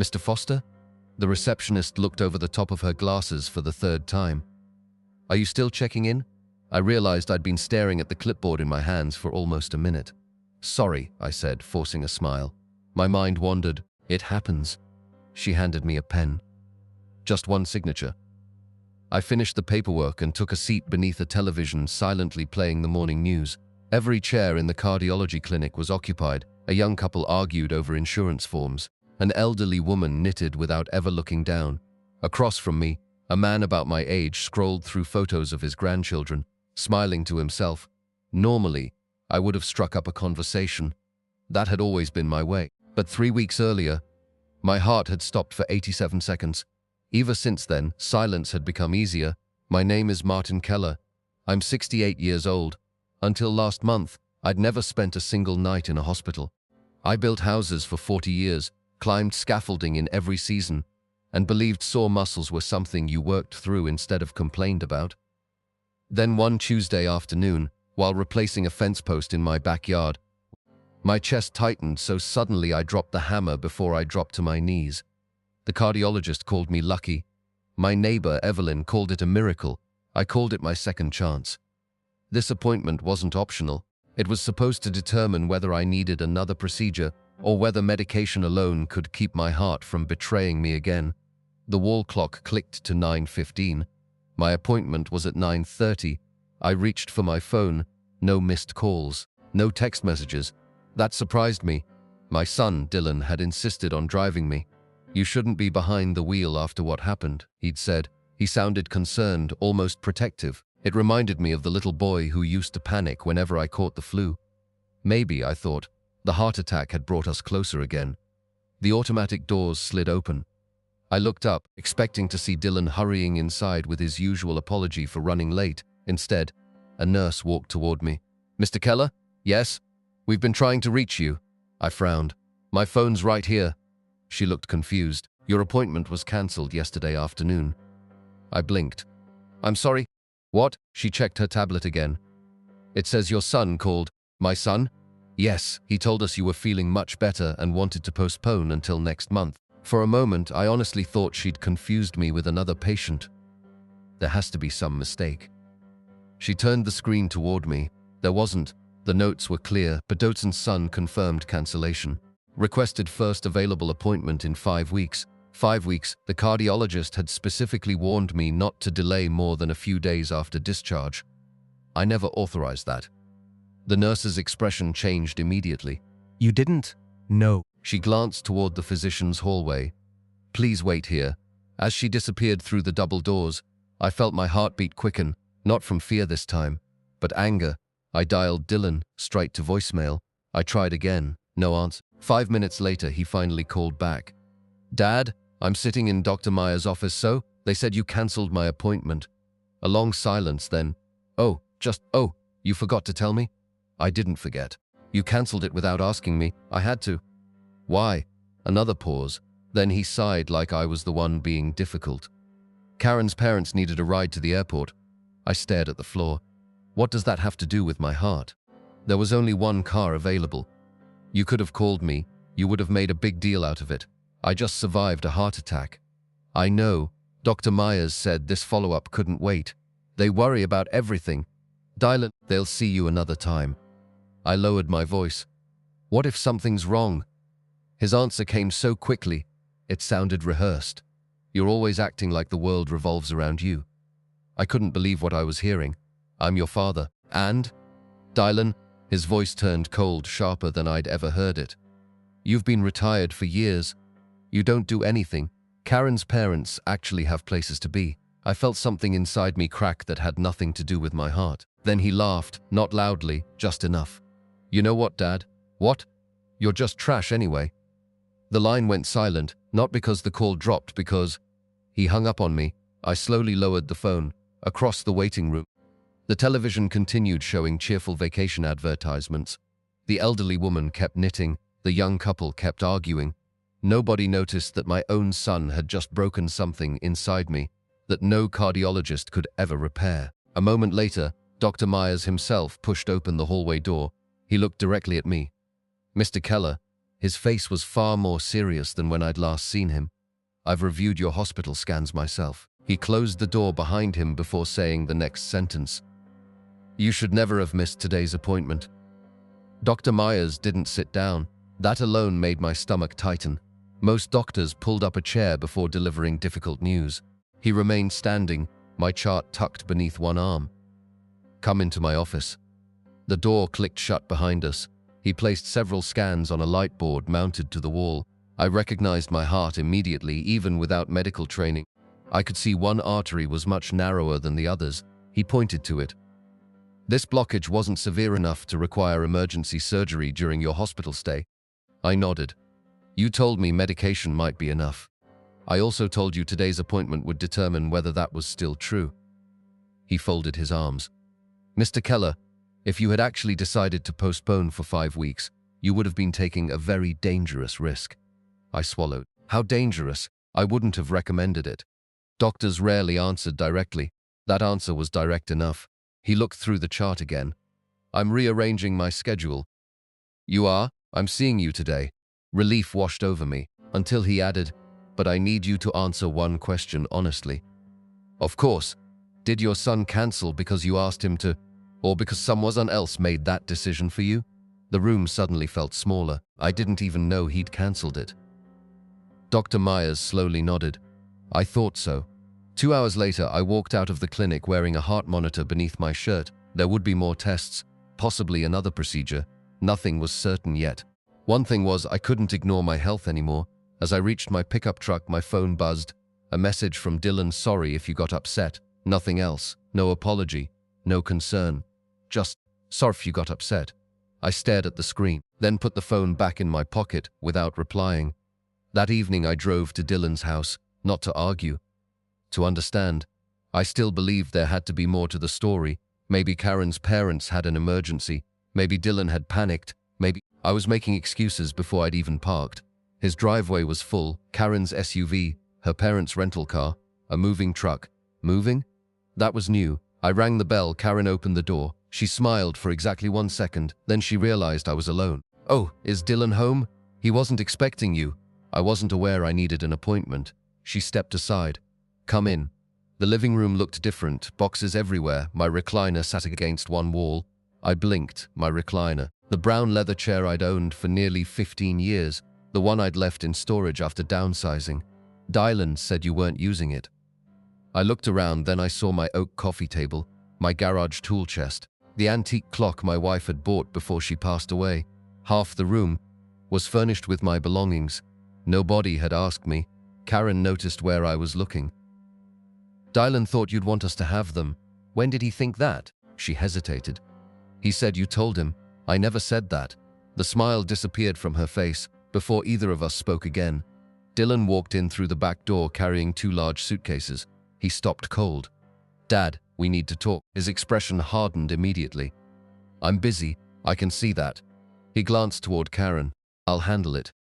Mr. Foster? The receptionist looked over the top of her glasses for the third time. Are you still checking in? I realized I'd been staring at the clipboard in my hands for almost a minute. Sorry, I said, forcing a smile. My mind wandered. It happens. She handed me a pen. Just one signature. I finished the paperwork and took a seat beneath a television, silently playing the morning news. Every chair in the cardiology clinic was occupied. A young couple argued over insurance forms. An elderly woman knitted without ever looking down. Across from me, a man about my age scrolled through photos of his grandchildren, smiling to himself. Normally, I would have struck up a conversation. That had always been my way. But 3 weeks earlier, my heart had stopped for 87 seconds. Ever since then, silence had become easier. My name is Martin Keller. I'm 68 years old. Until last month, I'd never spent a single night in a hospital. I built houses for 40 years, climbed scaffolding in every season, and believed sore muscles were something you worked through instead of complained about. Then one Tuesday afternoon, while replacing a fence post in my backyard, my chest tightened so suddenly I dropped the hammer before I dropped to my knees. The cardiologist called me lucky. My neighbor, Evelyn, called it a miracle. I called it my second chance. This appointment wasn't optional. It was supposed to determine whether I needed another procedure or whether medication alone could keep my heart from betraying me again. The wall clock clicked to 9:15. My appointment was at 9:30. I reached for my phone. No missed calls, no text messages. That surprised me. My son, Dylan, had insisted on driving me. You shouldn't be behind the wheel after what happened, he'd said. He sounded concerned, almost protective. It reminded me of the little boy who used to panic whenever I caught the flu. Maybe, I thought, the heart attack had brought us closer again. The automatic doors slid open. I looked up, expecting to see Dylan hurrying inside with his usual apology for running late. Instead, a nurse walked toward me. Mr. Keller? Yes? We've been trying to reach you. I frowned. My phone's right here. She looked confused. Your appointment was cancelled yesterday afternoon. I blinked. I'm sorry. What? She checked her tablet again. It says your son called. My son? Yes, he told us you were feeling much better and wanted to postpone until next month. For a moment, I honestly thought she'd confused me with another patient. There has to be some mistake. She turned the screen toward me. There wasn't. The notes were clear, but Dotson's son confirmed cancellation. Requested first available appointment in 5 weeks. 5 weeks, the cardiologist had specifically warned me not to delay more than a few days after discharge. I never authorized that. The nurse's expression changed immediately. You didn't? No. She glanced toward the physician's hallway. Please wait here. As she disappeared through the double doors, I felt my heartbeat quicken, not from fear this time, but anger. I dialed Dylan, straight to voicemail. I tried again. No answer. 5 minutes later, he finally called back. Dad, I'm sitting in Dr. Meyer's office, so? They said you cancelled my appointment. A long silence, then. Oh, you forgot to tell me? I didn't forget. You cancelled it without asking me. I had to. Why? Another pause. Then he sighed like I was the one being difficult. Karen's parents needed a ride to the airport. I stared at the floor. What does that have to do with my heart? There was only one car available. You could have called me. You would have made a big deal out of it. I just survived a heart attack. I know. Dr. Myers said this follow-up couldn't wait. They worry about everything. Dylan, they'll see you another time. I lowered my voice. What if something's wrong? His answer came so quickly, it sounded rehearsed. You're always acting like the world revolves around you. I couldn't believe what I was hearing. I'm your father. And? Dylan, his voice turned cold, sharper than I'd ever heard it. You've been retired for years. You don't do anything. Karen's parents actually have places to be. I felt something inside me crack that had nothing to do with my heart. Then he laughed, not loudly, just enough. You know what, Dad? What? You're just trash anyway. The line went silent, not because the call dropped, because he hung up on me. I slowly lowered the phone, across the waiting room. The television continued showing cheerful vacation advertisements. The elderly woman kept knitting, the young couple kept arguing. Nobody noticed that my own son had just broken something inside me that no cardiologist could ever repair. A moment later, Dr. Myers himself pushed open the hallway door. He looked directly at me. Mr. Keller, His face was far more serious than when I'd last seen him. "I've reviewed your hospital scans myself." He closed the door behind him before saying the next sentence. "You should never have missed today's appointment." Dr. Myers didn't sit down. That alone made my stomach tighten. Most doctors pulled up a chair before delivering difficult news. He remained standing, my chart tucked beneath one arm. "Come into my office." The door clicked shut behind us. He placed several scans on a light board mounted to the wall. I recognized my heart immediately, even without medical training. I could see one artery was much narrower than the others. He pointed to it. "This blockage wasn't severe enough to require emergency surgery during your hospital stay." I nodded. "You told me medication might be enough. I also told you today's appointment would determine whether that was still true." He folded his arms. "Mr. Keller, if you had actually decided to postpone for 5 weeks, you would have been taking a very dangerous risk." I swallowed. "How dangerous? I wouldn't have recommended it." Doctors rarely answered directly. That answer was direct enough. He looked through the chart again. "I'm rearranging my schedule." "You are? I'm seeing you today." Relief washed over me, until he added, "But I need you to answer one question honestly." "Of course. Did your son cancel because you asked him to, or because someone else made that decision for you?" The room suddenly felt smaller. I didn't even know he'd cancelled it. Dr. Myers slowly nodded. "I thought so." 2 hours later, I walked out of the clinic wearing a heart monitor beneath my shirt. There would be more tests, possibly another procedure. Nothing was certain yet. One thing was, I couldn't ignore my health anymore. As I reached my pickup truck, my phone buzzed. A message from Dylan. "Sorry if you got upset." Nothing else. No apology. No concern. Just, "Sorry if you got upset." I stared at the screen, then put the phone back in my pocket without replying. That evening I drove to Dylan's house, not to argue, to understand. I still believed there had to be more to the story. Maybe Karen's parents had an emergency. Maybe Dylan had panicked. Maybe I was making excuses before I'd even parked. His driveway was full, Karen's SUV, her parents' rental car, a moving truck. Moving? That was new. I rang the bell. Karen opened the door. She smiled for exactly 1 second, then she realized I was alone. "Oh, is Dylan home? He wasn't expecting you." I wasn't aware I needed an appointment. She stepped aside. "Come in." The living room looked different, boxes everywhere. My recliner sat against one wall. I blinked. My recliner. The brown leather chair I'd owned for nearly 15 years. The one I'd left in storage after downsizing. "Dylan said you weren't using it." I looked around, then I saw my oak coffee table, my garage tool chest, the antique clock my wife had bought before she passed away. Half the room was furnished with my belongings. Nobody had asked me. Karen noticed where I was looking. "Dylan thought you'd want us to have them." "When did he think that?" She hesitated. "He said you told him." "I never said that." The smile disappeared from her face before either of us spoke again. Dylan walked in through the back door carrying 2 large suitcases. He stopped cold. "Dad, we need to talk." His expression hardened immediately. "I'm busy. I can see that." He glanced toward Karen. "I'll handle it."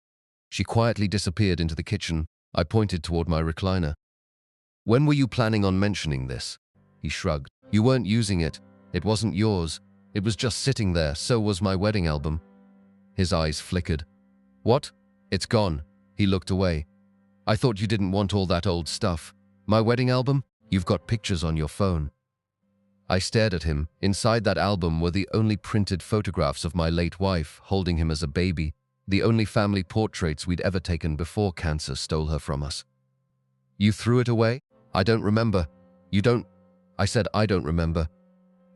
She quietly disappeared into the kitchen. I pointed toward my recliner. "When were you planning on mentioning this?" He shrugged. "You weren't using it. It wasn't yours. It was just sitting there. So was my wedding album." His eyes flickered. "What? It's gone." He looked away. "I thought you didn't want all that old stuff." "My wedding album? You've got pictures on your phone." I stared at him. Inside that album were the only printed photographs of my late wife holding him as a baby, the only family portraits we'd ever taken before cancer stole her from us. "You threw it away?" "I don't remember." "You don't?" I said, "I don't remember."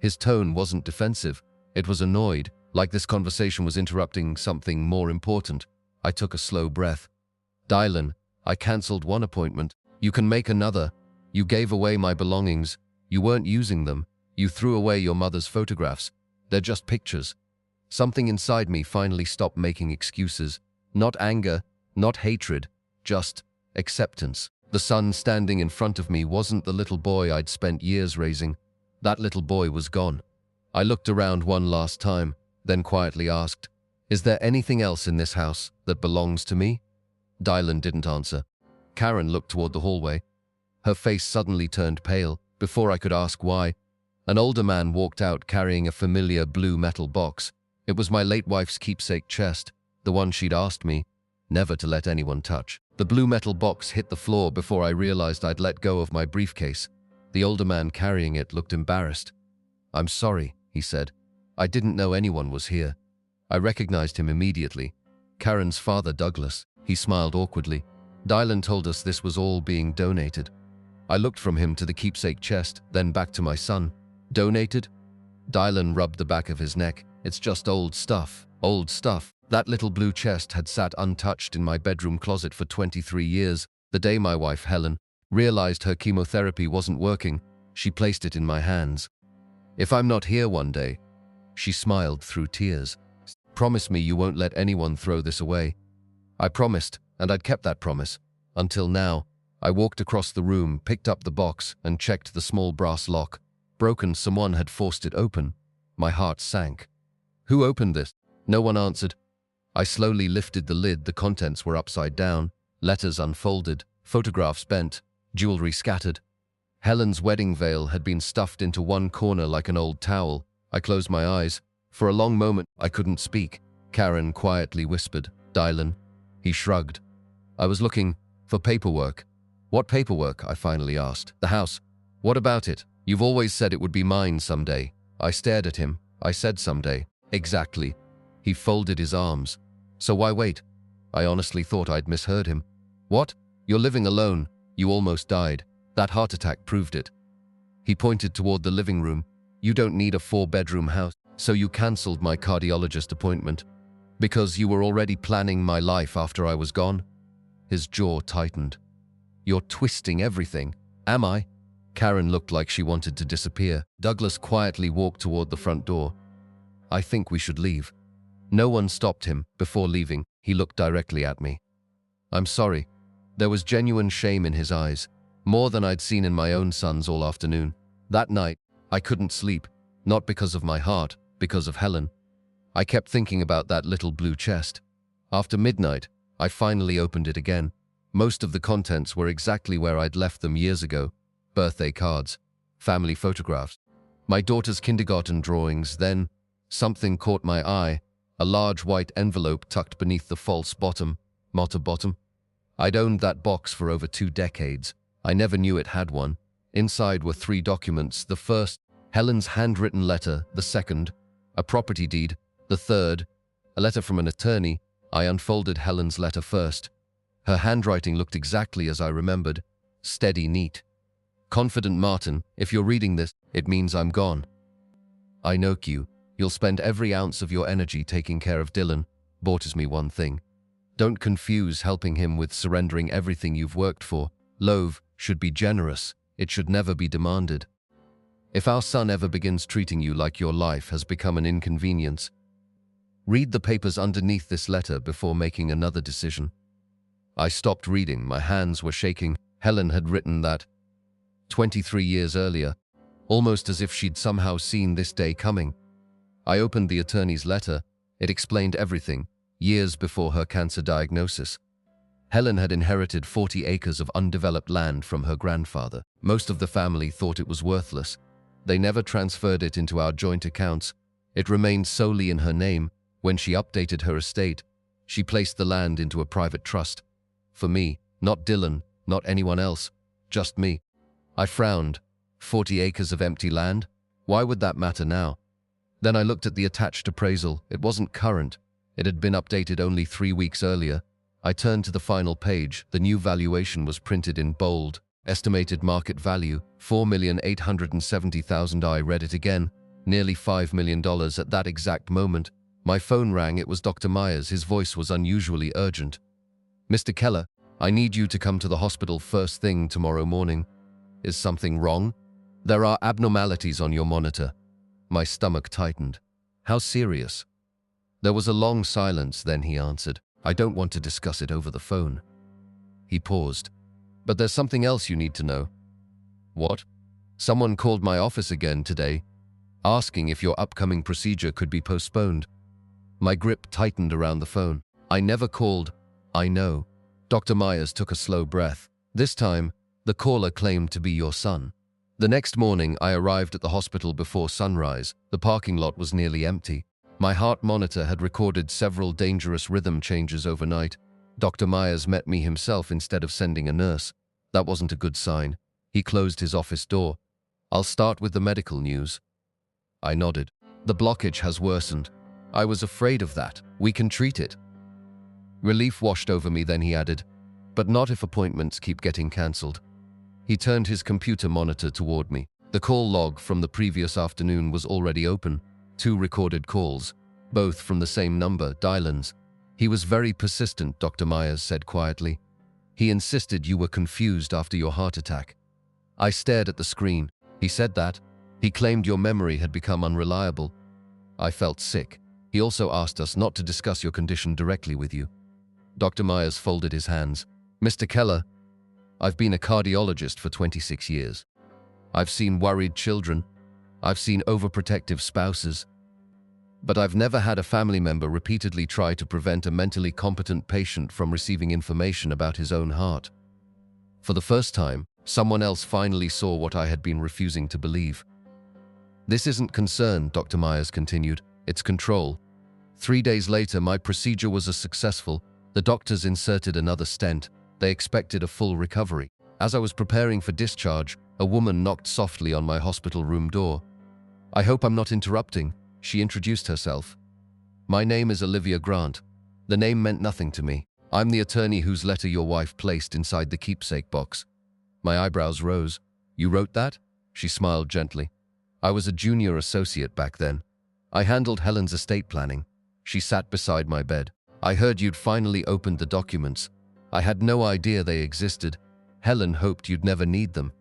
His tone wasn't defensive. It was annoyed, like this conversation was interrupting something more important. I took a slow breath. "Dylan, I cancelled one appointment. You can make another. You gave away my belongings. You weren't using them. You threw away your mother's photographs. They're just pictures." Something inside me finally stopped making excuses. Not anger, not hatred, just acceptance. The son standing in front of me wasn't the little boy I'd spent years raising. That little boy was gone. I looked around one last time, then quietly asked, "Is there anything else in this house that belongs to me?" Dylan didn't answer. Karen looked toward the hallway. Her face suddenly turned pale. Before I could ask why, an older man walked out carrying a familiar blue metal box. It was my late wife's keepsake chest, the one she'd asked me never to let anyone touch. The blue metal box hit the floor before I realized I'd let go of my briefcase. The older man carrying it looked embarrassed. "I'm sorry," he said. "I didn't know anyone was here." I recognized him immediately. Karen's father, Douglas. He smiled awkwardly. "Dylan told us this was all being donated." I looked from him to the keepsake chest, then back to my son. "Donated?" Dylan rubbed the back of his neck. "It's just old stuff. Old stuff." That little blue chest had sat untouched in my bedroom closet for 23 years. The day my wife, Helen, realized her chemotherapy wasn't working, she placed it in my hands. "If I'm not here one day," she smiled through tears, "promise me you won't let anyone throw this away." I promised, and I'd kept that promise. Until now. I walked across the room, picked up the box, and checked the small brass lock. Broken, someone had forced it open. My heart sank. "Who opened this?" No one answered. I slowly lifted the lid. The contents were upside down, letters unfolded, photographs bent, jewelry scattered. Helen's wedding veil had been stuffed into one corner like an old towel. I closed my eyes. For a long moment, I couldn't speak. Karen quietly whispered, "Dylan." He shrugged. "I was looking for paperwork." "What paperwork?" I finally asked. "The house. What about it? You've always said it would be mine someday." I stared at him. "I said someday." "Exactly." He folded his arms. "So why wait?" I honestly thought I'd misheard him. "What? You're living alone. You almost died. That heart attack proved it." He pointed toward the living room. "You don't need a 4-bedroom house. So you cancelled my cardiologist appointment because you were already planning my life after I was gone?" His jaw tightened. "You're twisting everything." "Am I?" Karen looked like she wanted to disappear. Douglas quietly walked toward the front door. "I think we should leave." No one stopped him. Before leaving, he looked directly at me. "I'm sorry." There was genuine shame in his eyes, more than I'd seen in my own sons all afternoon. That night, I couldn't sleep, not because of my heart, because of Helen. I kept thinking about that little blue chest. After midnight, I finally opened it again. Most of the contents were exactly where I'd left them years ago. Birthday cards, family photographs, my daughter's kindergarten drawings. Then, something caught my eye. A large white envelope tucked beneath the false bottom. I'd owned that box for over 2 decades. I never knew it had one. Inside were 3 documents. The first, Helen's handwritten letter. The second, a property deed. The third, a letter from an attorney. I unfolded Helen's letter first. Her handwriting looked exactly as I remembered. Steady, neat. "Confident Martin, if you're reading this, it means I'm gone. I know you. You'll spend every ounce of your energy taking care of Dylan. Bought me one thing. Don't confuse helping him with surrendering everything you've worked for. Love should be generous. It should never be demanded. If our son ever begins treating you like your life has become an inconvenience, read the papers underneath this letter before making another decision." I stopped reading. My hands were shaking. Helen had written that 23 years earlier, almost as if she'd somehow seen this day coming. I opened the attorney's letter. It explained everything, years before her cancer diagnosis. Helen had inherited 40 acres of undeveloped land from her grandfather. Most of the family thought it was worthless. They never transferred it into our joint accounts. It remained solely in her name. When she updated her estate, she placed the land into a private trust. For me, not Dylan, not anyone else, just me. I frowned. 40 acres of empty land? Why would that matter now? Then I looked at the attached appraisal. It wasn't current. It had been updated only 3 weeks earlier. I turned to the final page. The new valuation was printed in bold. Estimated market value, $4,870,000. I read it again. Nearly $5 million at that exact moment. My phone rang. It was Dr. Myers. His voice was unusually urgent. "Mr. Keller, I need you to come to the hospital first thing tomorrow morning." "Is something wrong?" "There are abnormalities on your monitor." My stomach tightened. "How serious?" There was a long silence. Then he answered, "I don't want to discuss it over the phone." He paused. "But there's something else you need to know." "What?" "Someone called my office again today, asking if your upcoming procedure could be postponed." My grip tightened around the phone. "I never called." "I know." Dr. Myers took a slow breath. "This time, the caller claimed to be your son." The next morning, I arrived at the hospital before sunrise. The parking lot was nearly empty. My heart monitor had recorded several dangerous rhythm changes overnight. Dr. Myers met me himself instead of sending a nurse. That wasn't a good sign. He closed his office door. "I'll start with the medical news." I nodded. "The blockage has worsened." "I was afraid of that. We can treat it." Relief washed over me, then he added, "But not if appointments keep getting cancelled." He turned his computer monitor toward me. The call log from the previous afternoon was already open. 2 recorded calls, both from the same number, Dylan's. "He was very persistent," Dr. Myers said quietly. "He insisted you were confused after your heart attack." I stared at the screen. "He said that? He claimed your memory had become unreliable." I felt sick. "He also asked us not to discuss your condition directly with you." Dr. Myers folded his hands. "Mr. Keller, I've been a cardiologist for 26 years. I've seen worried children. I've seen overprotective spouses. But I've never had a family member repeatedly try to prevent a mentally competent patient from receiving information about his own heart. For the first time, someone else finally saw what I had been refusing to believe." "This isn't concern," Dr. Myers continued. "It's control. 3 days later, my procedure was successful. The doctors inserted another stent. They expected a full recovery. As I was preparing for discharge, a woman knocked softly on my hospital room door. "I hope I'm not interrupting." She introduced herself. "My name is Olivia Grant." The name meant nothing to me. "I'm the attorney whose letter your wife placed inside the keepsake box." My eyebrows rose. "You wrote that?" She smiled gently. "I was a junior associate back then. I handled Helen's estate planning." She sat beside my bed. "I heard you'd finally opened the documents. I had no idea they existed. Helen hoped you'd never need them."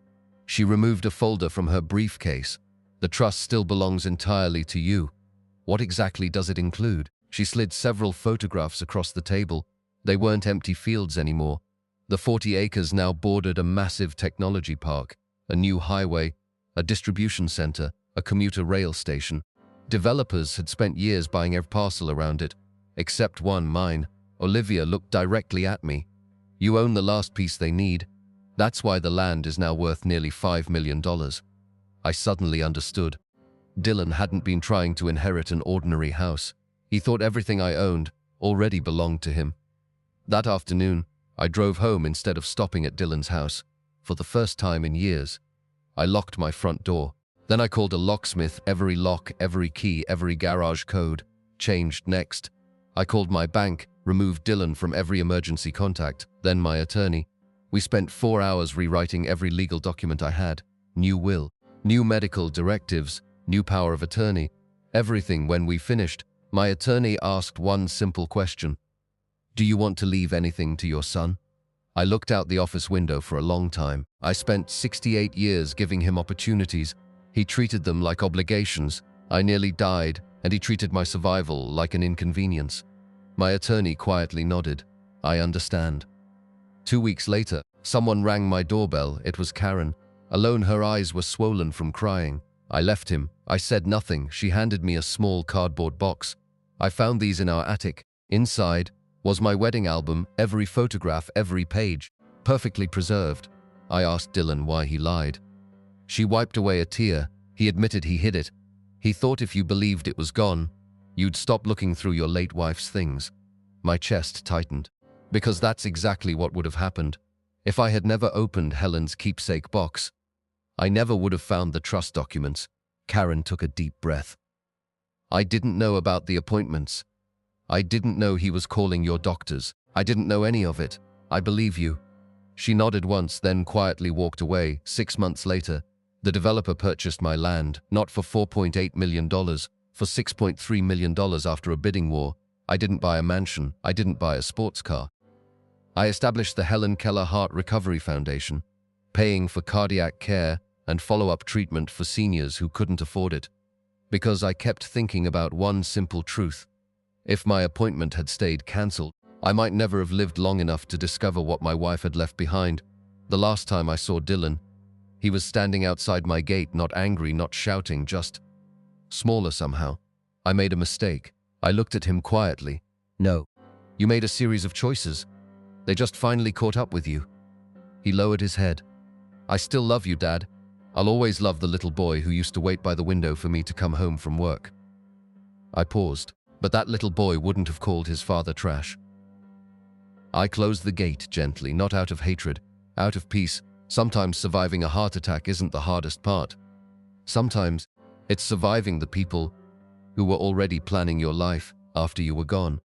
She removed a folder from her briefcase. "The trust still belongs entirely to you. What exactly does it include?" She slid several photographs across the table. They weren't empty fields anymore. The 40 acres now bordered a massive technology park, a new highway, a distribution center, a commuter rail station. Developers had spent years buying every parcel around it, except one, mine. Olivia looked directly at me. "You own the last piece they need. That's why the land is now worth nearly $5 million. I suddenly understood. Dylan hadn't been trying to inherit an ordinary house. He thought everything I owned already belonged to him. That afternoon, I drove home instead of stopping at Dylan's house. For the first time in years, I locked my front door. Then I called a locksmith. Every lock, every key, every garage code changed. Next, I called my bank, removed Dylan from every emergency contact, then my attorney. We spent 4 hours rewriting every legal document I had. New will, new medical directives, new power of attorney, everything. When we finished, my attorney asked one simple question. "Do you want to leave anything to your son?" I looked out the office window for a long time. I spent 68 years giving him opportunities. He treated them like obligations. I nearly died, and he treated my survival like an inconvenience. My attorney quietly nodded. "I understand." 2 weeks later, someone rang my doorbell. It was Karen. Alone, her eyes were swollen from crying. I left him. I said nothing. She handed me a small cardboard box. "I found these in our attic. Inside was my wedding album, every photograph, every page, perfectly preserved." I asked Dylan why he lied. She wiped away a tear. "He admitted he hid it. He thought if you believed it was gone, you'd stop looking through your late wife's things." My chest tightened. Because that's exactly what would have happened. If I had never opened Helen's keepsake box, I never would have found the trust documents. Karen took a deep breath. "I didn't know about the appointments. I didn't know he was calling your doctors. I didn't know any of it. I believe you." She nodded once, then quietly walked away. 6 months later, the developer purchased my land, not for $4.8 million, for $6.3 million after a bidding war. I didn't buy a mansion. I didn't buy a sports car. I established the Helen Keller Heart Recovery Foundation, paying for cardiac care and follow-up treatment for seniors who couldn't afford it. Because I kept thinking about one simple truth. If my appointment had stayed cancelled, I might never have lived long enough to discover what my wife had left behind. The last time I saw Dylan, he was standing outside my gate, not angry, not shouting, just smaller somehow. I made a mistake. I looked at him quietly. "No. You made a series of choices. They just finally caught up with you." He lowered his head. "I still love you, Dad. I'll always love the little boy who used to wait by the window for me to come home from work." I paused, but that little boy wouldn't have called his father trash. I closed the gate gently, not out of hatred, out of peace. Sometimes surviving a heart attack isn't the hardest part. Sometimes it's surviving the people who were already planning your life after you were gone.